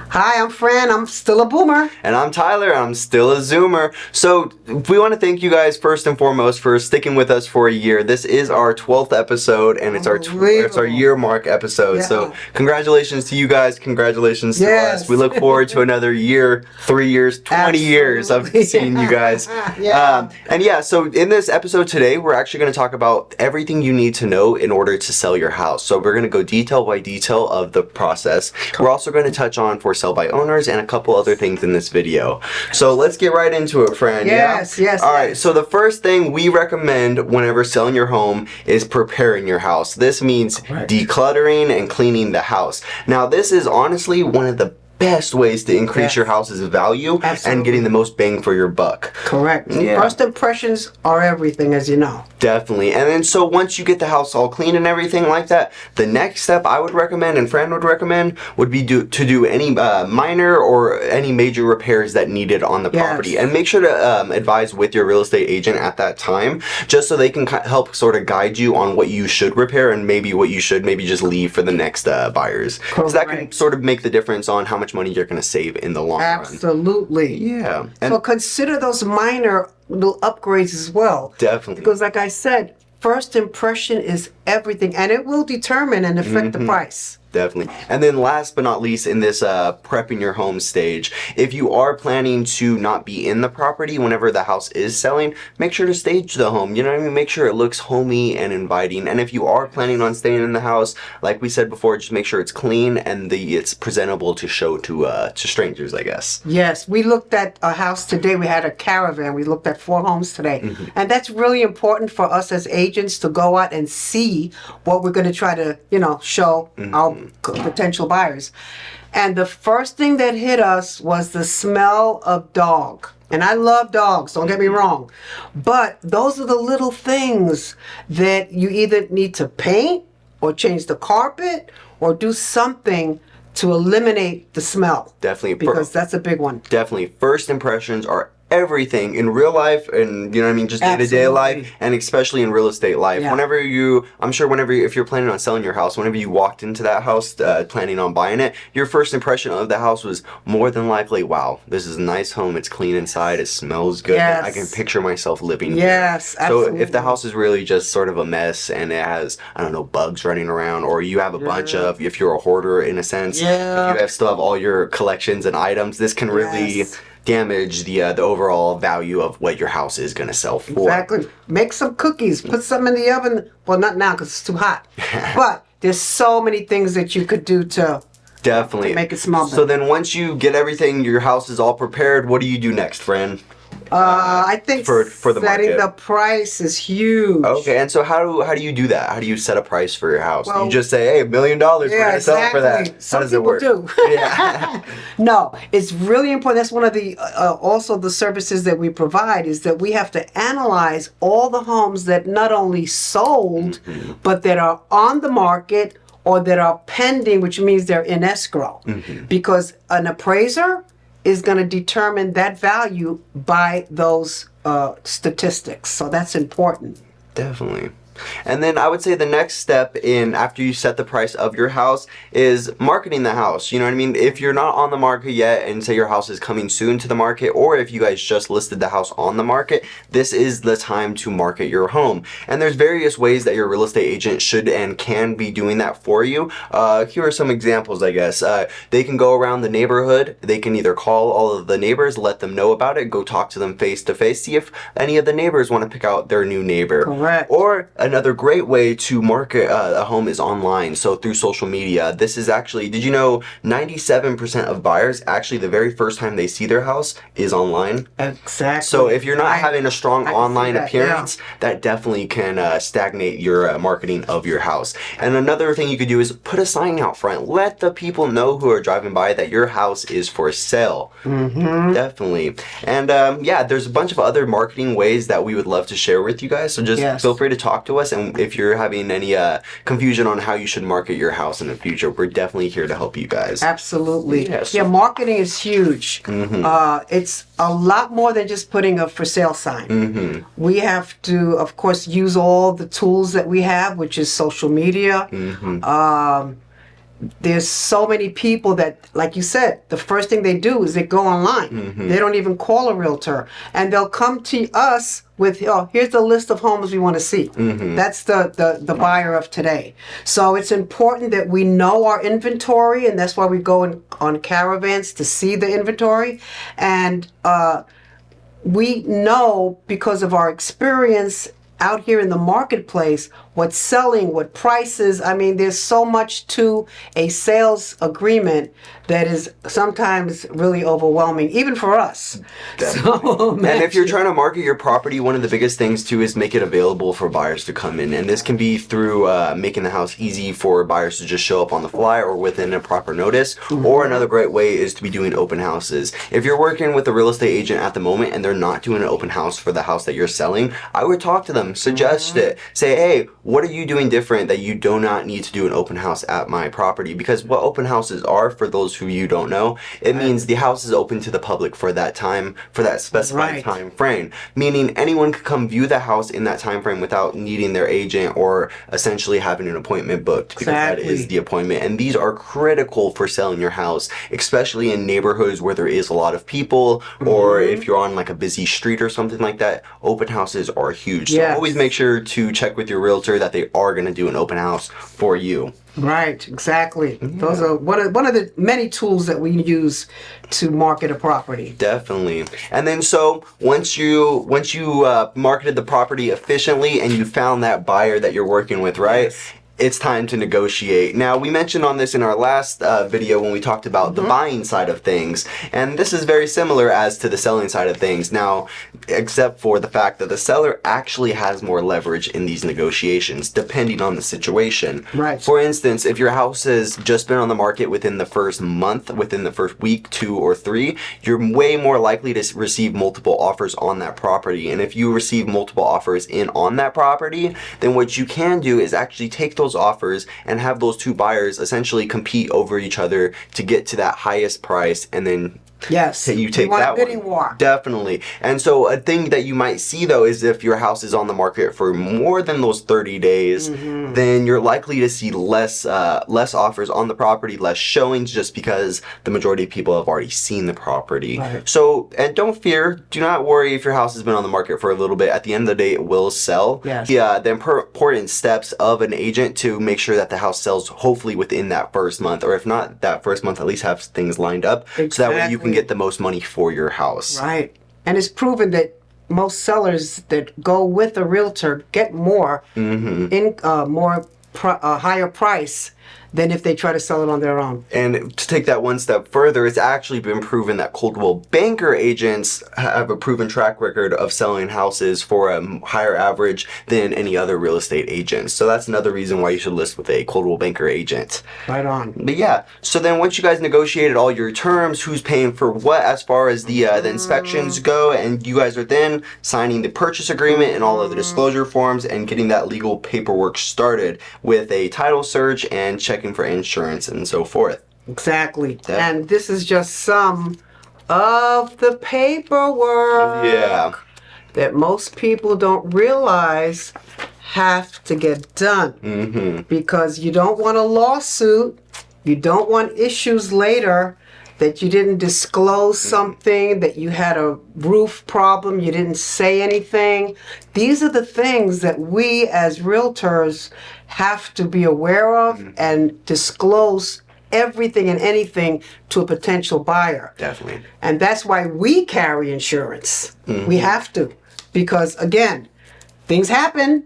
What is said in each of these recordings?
Hi, I'm Fran. I'm still a boomer. And I'm Tyler. I'm still a Zoomer. So we want to thank you guys first and foremost for sticking with us for a year. This is our 12th episode, and it's our year mark episode. Yeah. So congratulations to you guys. Congratulations to us. We look forward to another year, 3 years, 20 years of seeing you guys. So in this episode today, we're actually going to talk about everything you need to know in order to sell your house. So we're going to go detail by detail of the process. We're also going to touch on for sell by owners and a couple other things in this video. So let's get right into it, Fran. Yes. All right, so the first thing we recommend whenever selling your home is preparing your house. This means decluttering and cleaning the house. Now, this is honestly one of the best ways to increase your house's value and getting the most bang for your buck. Correct. First impressions are everything, as you know. Definitely. And then so once you get the house all clean and everything like that, the next step I would recommend and Fran would recommend would be to do any minor or any major repairs that needed on the property. And make sure to advise with your real estate agent at that time, just so they can help sort of guide you on what you should repair and maybe what you should maybe just leave for the next buyers. Because that can sort of make the difference on how much money you're going to save in the long run. Absolutely. Yeah. And so consider those minor little upgrades as well. Definitely. Because like I said, first impression is everything, and it will determine and affect the price. Definitely. And then last but not least in this prepping your home stage, if you are planning to not be in the property whenever the house is selling, make sure to stage the home. You know what I mean? Make sure it looks homey and inviting. And if you are planning on staying in the house, like we said before, just make sure it's clean and it's presentable to show to strangers, I guess. Yes. We looked at a house today. We had a caravan. We looked at 4 homes today. And that's really important for us as agents to go out and see what we're going to try to, show our potential buyers. And the first thing that hit us was the smell of dog. And I love dogs, don't get me wrong. But those are the little things that you either need to paint or change the carpet or do something to eliminate the smell. Definitely. Because that's a big one. Definitely. First impressions are everything in real life and just day-to-day life, and especially in real estate life. Whenever if you're planning on selling your house, whenever you walked into that house planning on buying it, your first impression of the house was more than likely, wow, this is a nice home, it's clean inside, it smells good, I can picture myself living here. Absolutely. So if the house is really just sort of a mess and it has, bugs running around, or you have a bunch of, if you're a hoarder in a sense, if you still have all your collections and items, this can really damage the overall value of what your house is going to sell for. Exactly. Make some cookies. Put some in the oven. Well, not now because it's too hot. But there's so many things that you could do to make it smell better. So then once you get everything, your house is all prepared, what do you do next, Fran? I think for the setting market. the price is huge. Okay, and so how do you do that? How do you set a price for your house? Well, you just say, hey, $1 million, we're going to sell it for that. Some how does it work? Do. No, it's really important. That's one of the also the services that we provide is that we have to analyze all the homes that not only sold, but that are on the market or that are pending, which means they're in escrow. Because an appraiser is going to determine that value by those statistics. So that's important. Definitely. And then I would say the next step after you set the price of your house is marketing the house. You know what I mean? If you're not on the market yet and say your house is coming soon to the market, or if you guys just listed the house on the market, this is the time to market your home. And there's various ways that your real estate agent should and can be doing that for you. Here are some examples, I guess. They can go around the neighborhood. They can either call all of the neighbors, let them know about it, go talk to them face to face, see if any of the neighbors want to pick out their new neighbor. Correct. Or another great way to market a home is online, so through social media. This is actually, did you know 97% of buyers actually the very first time they see their house is online? Exactly. So if you're not having a strong online appearance, that definitely can stagnate your marketing of your house. And another thing you could do is put a sign out front. Let the people know who are driving by that your house is for sale. Definitely. And there's a bunch of other marketing ways that we would love to share with you guys, so just feel free to talk to to us. And if you're having any confusion on how you should market your house in the future, we're definitely here to help you guys. Absolutely. Yes. Yeah, marketing is huge. It's a lot more than just putting a for sale sign. We have to, of course, use all the tools that we have, which is social media. There's so many people that, like you said, the first thing they do is they go online. They don't even call a realtor, and they'll come to us with, oh, here's the list of homes we want to see. That's the buyer of today. So it's important that we know our inventory, and that's why we go on caravans to see the inventory. And we know, because of our experience out here in the marketplace, what's selling, what prices. I mean, there's so much to a sales agreement that is sometimes really overwhelming, even for us. So, and if you're trying to market your property, one of the biggest things too is make it available for buyers to come in. And this can be through making the house easy for buyers to just show up on the fly or within a proper notice. Or another great way is to be doing open houses. If you're working with a real estate agent at the moment and they're not doing an open house for the house that you're selling, I would talk to them, suggest it, say, hey, what are you doing different that you do not need to do an open house at my property? Because what open houses are, for those who you don't know, it means the house is open to the public for that time, for that specified time frame. Meaning anyone could come view the house in that time frame without needing their agent or essentially having an appointment booked, because that is the appointment. And these are critical for selling your house, especially in neighborhoods where there is a lot of people, or if you're on like a busy street or something like that. Open houses are huge. So always make sure to check with your realtor that they are going to do an open house for you. Right, exactly. Those are one of the many tools that we use to market a property. Definitely. And then so once you marketed the property efficiently and you found that buyer that you're working with, right? It's time to negotiate. Now, we mentioned on this in our last video when we talked about the buying side of things, and this is very similar as to the selling side of things. Now, except for the fact that the seller actually has more leverage in these negotiations, depending on the situation. Right. For instance, if your house has just been on the market within the first month, within the first week, 2 or 3, you're way more likely to receive multiple offers on that property. And if you receive multiple offers in on that property, then what you can do is actually take those offers and have those two buyers essentially compete over each other to get to that highest price, and then you take that bidding war. Definitely. And so a thing that you might see though is if your house is on the market for more than those 30 days, then you're likely to see less offers on the property, less showings, just because the majority of people have already seen the property. So, and don't fear, do not worry if your house has been on the market for a little bit. At the end of the day, it will sell. The important steps of an agent to make sure that the house sells hopefully within that first month, or if not that first month, at least have things lined up so that way you can get the most money for your house. Right. And it's proven that most sellers that go with a realtor get more higher price than if they try to sell it on their own. And to take that one step further, it's actually been proven that Coldwell Banker agents have a proven track record of selling houses for a higher average than any other real estate agents. So that's another reason why you should list with a Coldwell Banker agent. Right on. But yeah, so then once you guys negotiated all your terms, who's paying for what as far as the inspections go, and you guys are then signing the purchase agreement and all of the disclosure forms and getting that legal paperwork started with a title search and checking for insurance and so forth. Exactly. And this is just some of the paperwork that most people don't realize have to get done. Because you don't want a lawsuit, you don't want issues later that you didn't disclose something, that you had a roof problem, you didn't say anything. These are the things that we as realtors have to be aware of and disclose everything and anything to a potential buyer. Definitely. And that's why we carry insurance. We have to. Because again, things happen,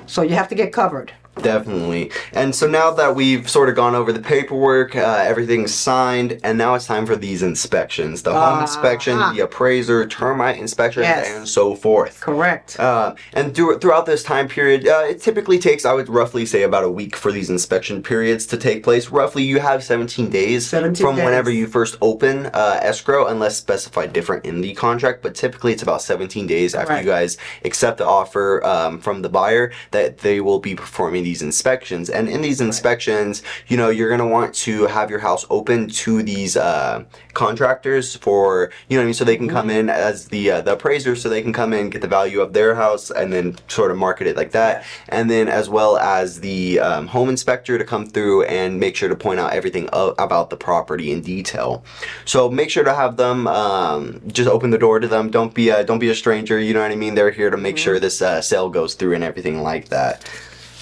so you have to get covered. Definitely. And so now that we've sort of gone over the paperwork, everything's signed, and now it's time for these inspections. The home inspection, the appraiser, termite inspections, and so forth. Correct. And throughout this time period, it typically takes, I would roughly say, about a week for these inspection periods to take place. Roughly, you have 17 days from whenever you first open escrow, unless specified different in the contract. But typically, it's about 17 days after you guys accept the offer from the buyer that they will be performing these inspections. And in these inspections, you know, you're going to want to have your house open to these contractors for, you know what I mean, so they can come in as the appraiser, so they can come in, get the value of their house, and then sort of market it like that. And then as well as the home inspector to come through and make sure to point out everything about the property in detail. So make sure to have them just open the door to them. Don't be a stranger. You know what I mean? They're here to make sure this sale goes through and everything like that.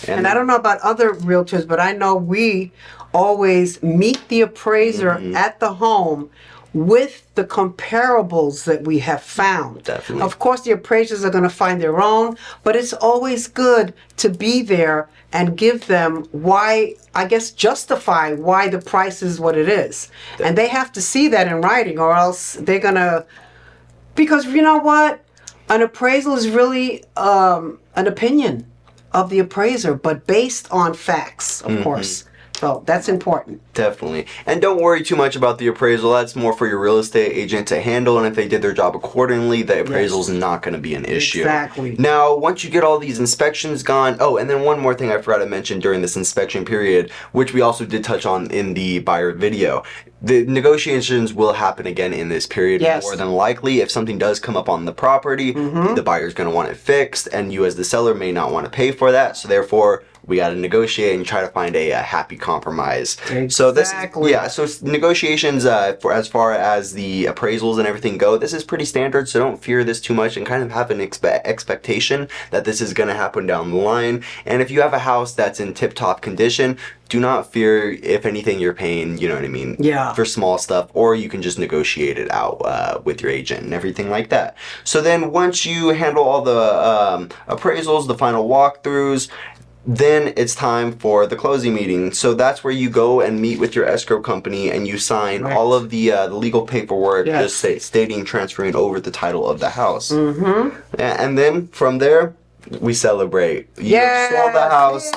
And I don't know about other realtors, but I know we always meet the appraiser at the home with the comparables that we have found. Definitely. Of course, the appraisers are going to find their own, but it's always good to be there and give them justify why the price is what it is. Definitely. And they have to see that in writing, or else they're going to, because you know what? An appraisal is really an opinion of the appraiser, but based on facts, of course. So that's important. Definitely. And don't worry too much about the appraisal. That's more for your real estate agent to handle. And if they did their job accordingly, the appraisal is not going to be an issue. Exactly. Now, once you get all these inspections gone, and then one more thing I forgot to mention during this inspection period, which we also did touch on in the buyer video. The negotiations will happen again in this period. More than likely. If something does come up on the property, the buyer's going to want it fixed, and you as the seller may not want to pay for that. So therefore, we got to negotiate and try to find a happy compromise. Exactly. So negotiations for as far as the appraisals and everything go, this is pretty standard. So don't fear this too much and kind of have an expectation that this is going to happen down the line. And if you have a house that's in tip-top condition, do not fear if anything you're paying, you know what I mean, for small stuff, or you can just negotiate it out with your agent and everything like that. So then once you handle all the appraisals, the final walkthroughs, then it's time for the closing meeting. So that's where you go and meet with your escrow company and you sign all of the legal paperwork just stating transferring over the title of the house. And then from there, we celebrate. You have sold the house.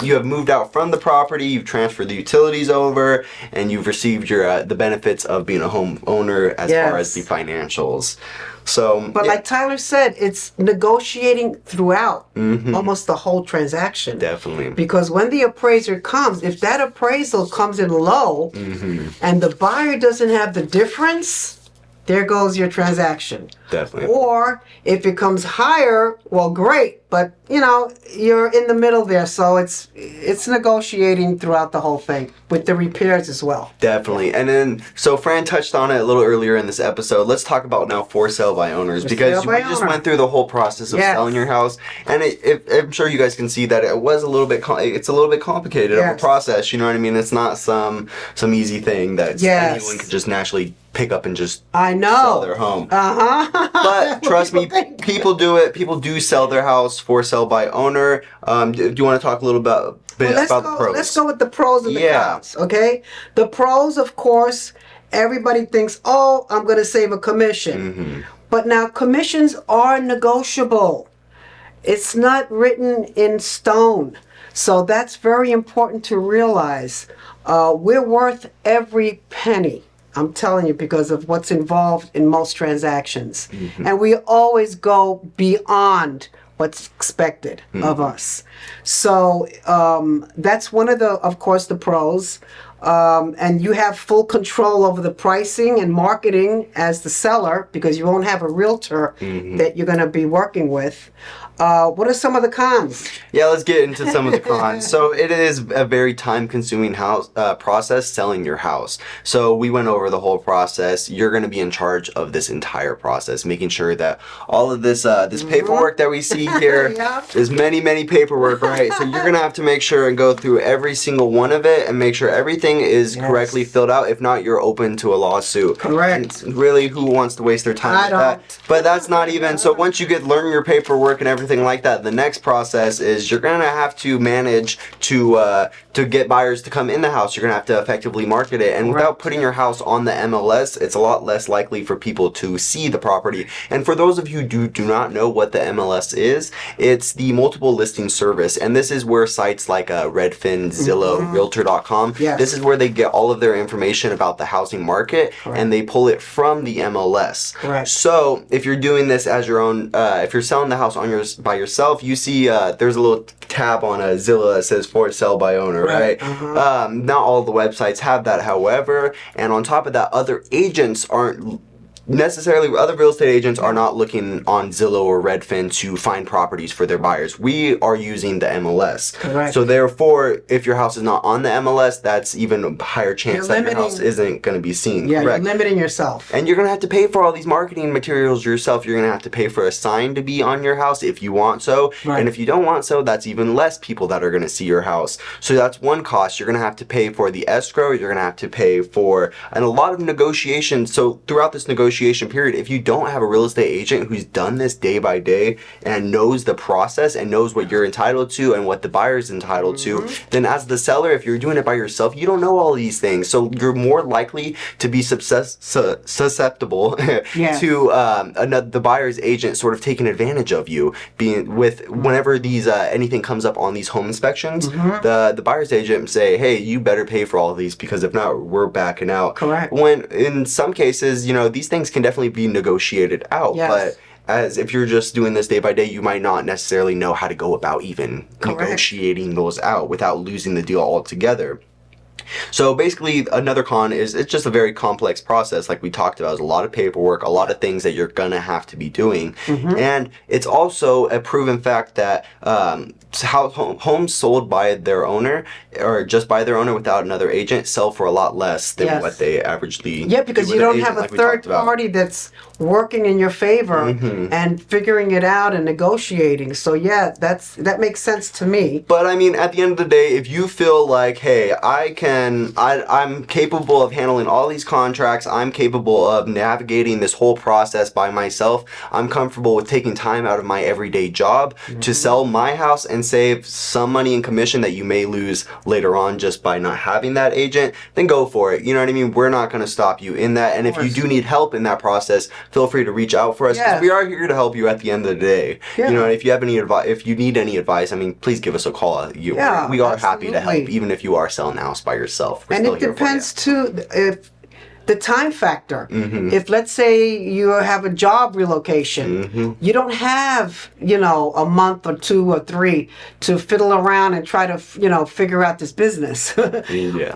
You have moved out from the property, you've transferred the utilities over, and you've received your the benefits of being a homeowner as far as the financials. So, but like Tyler said, it's negotiating throughout almost the whole transaction. Definitely. Because when the appraiser comes, if that appraisal comes in low and the buyer doesn't have the difference, there goes your transaction. Definitely. Or if it comes higher, well, great, but you know, you're in the middle there, so it's negotiating throughout the whole thing with the repairs as well. Definitely. And then, so Fran touched on it a little earlier in this episode. Let's talk about now for sale by owners, because we just went through the whole process of selling your house, and I'm sure you guys can see that it was a little bit it's a little bit complicated of a process. You know what I mean? It's not some easy thing that anyone can just naturally pick up and just sell their home. But trust me, people do it. People do sell their house for sale by owner. Do you want to talk a little about the pros? Let's go with the pros and the cons, okay? The pros, of course, everybody thinks, oh, I'm going to save a commission. But now commissions are negotiable. It's not written in stone. So that's very important to realize. We're worth every penny. I'm telling you, because of what's involved in most transactions. And we always go beyond what's expected of us. So that's one of course, the pros. And you have full control over the pricing and marketing as the seller, because you won't have a realtor that you're going to be working with. What are some of the cons? Yeah, let's get into some of the cons. So it is a very time-consuming process selling your house. So we went over the whole process. You're going to be in charge of this entire process, making sure that all of this this paperwork that we see here is many paperwork, right? So you're going to have to make sure and go through every single one of it and make sure everything everything is Yes. correctly filled out. If not, you're open to a lawsuit. Correct. And really, who wants to waste their time I with that? don't. But that's not even. So once you learn your paperwork and everything like that, the next process is you're gonna have to manage to get buyers to come in the house. You're gonna have to effectively market it, and without putting your house on the MLS, it's a lot less likely for people to see the property. And for those of you who do not know what the MLS is, it's the multiple listing service, and this is where sites like Redfin, Zillow, Realtor.com. Yes. This is where they get all of their information about the housing market, and they pull it from the MLS. Correct. So if you're doing this as your own, if you're selling the house by yourself, you see there's a little tab on Zillow that says for sale by owner, right? Not all the websites have that, however, and on top of that, other agents aren't necessarily, other real estate agents are not looking on Zillow or Redfin to find properties for their buyers. We are using the MLS. Correct. So therefore, if your house is not on the MLS, that's even a higher chance You're that your house limiting- isn't going to be seen. Yeah, Correct. you're limiting yourself. And you're going to have to pay for all these marketing materials yourself. You're going to have to pay for a sign to be on your house if you want so. Right. And if you don't want so, that's even less people that are going to see your house. So that's one cost. You're going to have to pay for the escrow. You're going to have to pay for, and a lot of negotiation. So throughout this negotiation period, if you don't have a real estate agent who's done this day by day and knows the process and knows what you're entitled to and what the buyer's entitled to, then as the seller, if you're doing it by yourself, you don't know all these things. So you're more likely to be susceptible Yes. to the buyer's agent sort of taking advantage of you. Being with whenever these anything comes up on these home inspections, the buyer's agent say, hey, you better pay for all of these because if not, we're backing out. Correct. When in some cases, these things can definitely be negotiated out, Yes. but as if you're just doing this day by day, you might not necessarily know how to go about even negotiating those out without losing the deal altogether. So basically, another con is it's just a very complex process. Like we talked about, there's a lot of paperwork, a lot of things that you're gonna have to be doing, and it's also a proven fact that homes sold by their owner or just by their owner without another agent sell for a lot less than Yes. what they averagely. Yeah, because do you with an don't agent, have a like we third talked about. party that's working in your favor and figuring it out and negotiating. So yeah, that makes sense to me. But I mean, at the end of the day, if you feel like, hey, I'm capable of handling all these contracts, I'm capable of navigating this whole process by myself, I'm comfortable with taking time out of my everyday job to sell my house and save some money in commission that you may lose later on just by not having that agent, then go for it. You know what I mean? We're not going to stop you in that. And if you do need help in that process, feel free to reach out for us because Yes. we are here to help you at the end of the day. Yeah. You know, if you have any advice, if you need any advice, I mean, please give us a call. Yeah, We are happy to help, absolutely. even if you are selling the house by yourself. We're And still it here for you. depends too if the time factor. If let's say you have a job relocation, you don't have, a month or 2 or 3 to fiddle around and try to, figure out this business. Yeah.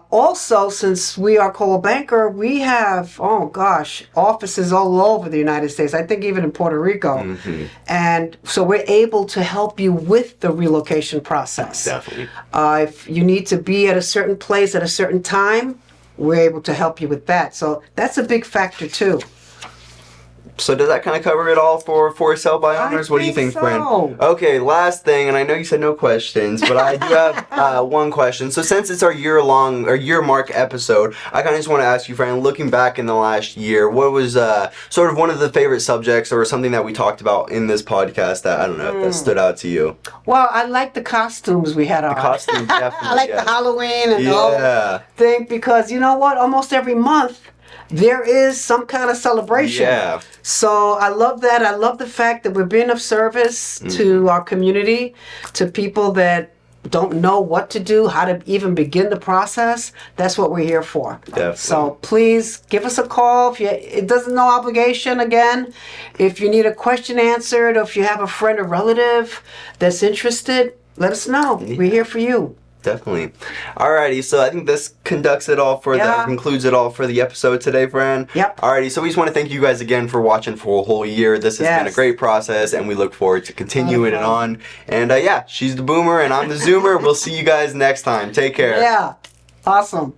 Also, since we are Coldwell Banker, we have, offices all over the United States. I think even in Puerto Rico. And so we're able to help you with the relocation process. Definitely. If you need to be at a certain place at a certain time, we're able to help you with that. So that's a big factor too. So does that kind of cover it all for sell by owners? What do you think think, friend? so. Okay, last thing, and I know you said no questions, but I do have one question. So since it's our year mark episode, I kind of just want to ask you, friend, looking back in the last year, what was sort of one of the favorite subjects or something that we talked about in this podcast that, I don't know, that stood out to you? Well, I like the costumes we had on. Costume, definitely. I like yes. the Halloween and the whole Yeah. thing because you know what? Almost every month there is some kind of celebration. Yeah. So I love that. I love the fact that we're being of service to our community, to people that don't know what to do, how to even begin the process. That's what we're here for. Definitely. So please give us a call. It doesn't no obligation again. If you need a question answered or if you have a friend or relative that's interested, let us know. We're here for you. Definitely. Alrighty, so I think this concludes it all for the episode today, friend. Yep. Alrighty, so we just want to thank you guys again for watching for a whole year. This has been a great process, and we look forward to continuing it on. And she's the Boomer, and I'm the Zoomer. We'll see you guys next time. Take care. Yeah. Awesome.